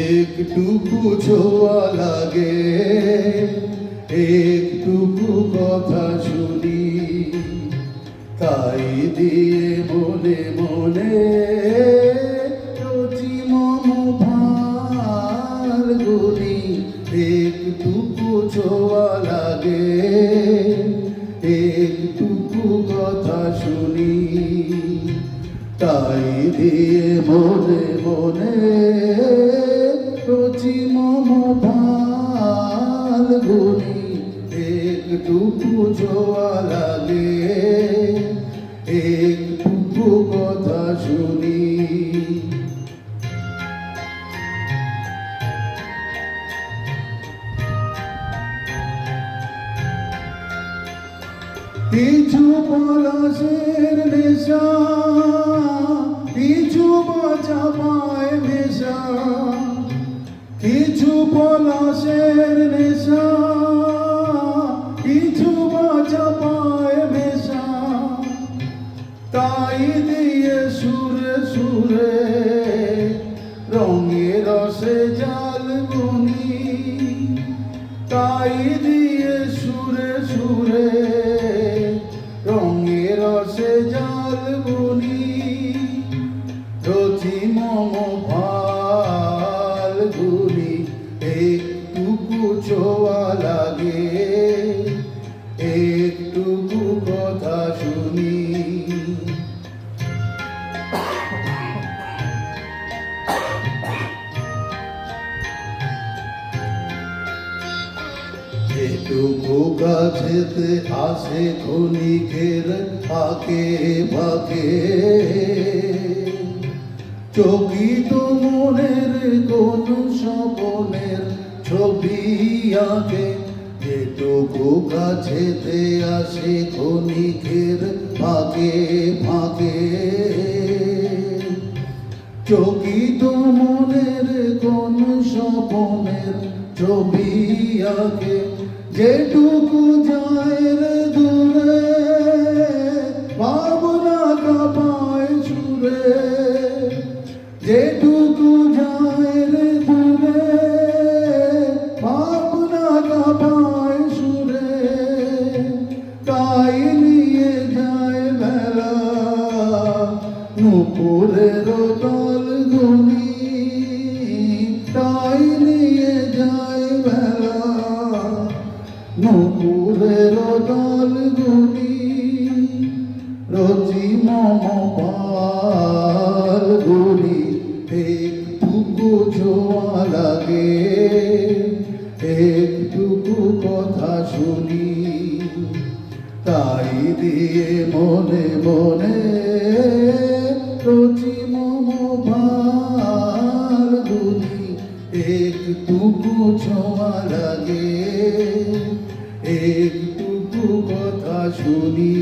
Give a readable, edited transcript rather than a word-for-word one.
একটুকু ছোঁয়া লাগে, একটুকু কথা শুনি, তাই দিয়ে মনে মনে রচি মম ফাল্গুনি। একটুকু ছোঁয়া লাগে, একটুকু কথা শুনি, তাই দিয়ে মনে মনে রচি মম ফাল্গুনি। একটুকু ছোঁয়া লাগে, একটুকু কথা শুনি। কিছু পলাশের নেশা, কিছু বাঁচা পায় নেশা, কিছু পলাশের নেশা, কিছু বাঁচা পায় নেশা, তাই দিয়ে সুরে সুরে রঙে রসে জাল বুনি, তাই দিয়ে সুরে সুরে রঙে রসে জাল বুনি। রচি মম ফাল্গুনি, একটুকু ছোঁয়া লাগে, একটুকু কথা শুনি। যেটুকু কাছেতে আসে ক্ষণিকের ফাঁকে ফাঁকে, চকিত মনের কোন স্বপনের ছবি আঁকে। যেটুকু কাছেতে আসে ক্ষণিকের ফাঁকে ফাঁকে, চকিত মনের কোন স্বপনের ছবি আঁকে। যেটুকু যায় রে দূরে, ভাবনা কাঁপায় সুরে, যেটুকু যায় রে দূরে, ভাবনা কাঁপায় সুরে, তাই নিয়ে যায় বেলা নুপুরের দল গুনি, তাই নিয়ে যায় বেলা নুপুরের দল গুনি। রচি মম ফাল্গুনি, একটুকু ছোঁয়া লাগে, একটুকু কথা শুনি, তাই দিয়ে মনে মনে রচি মম ফাল্গুনি। একটুকু ছোঁয়া লাগে, একটুকু কথা শুনি।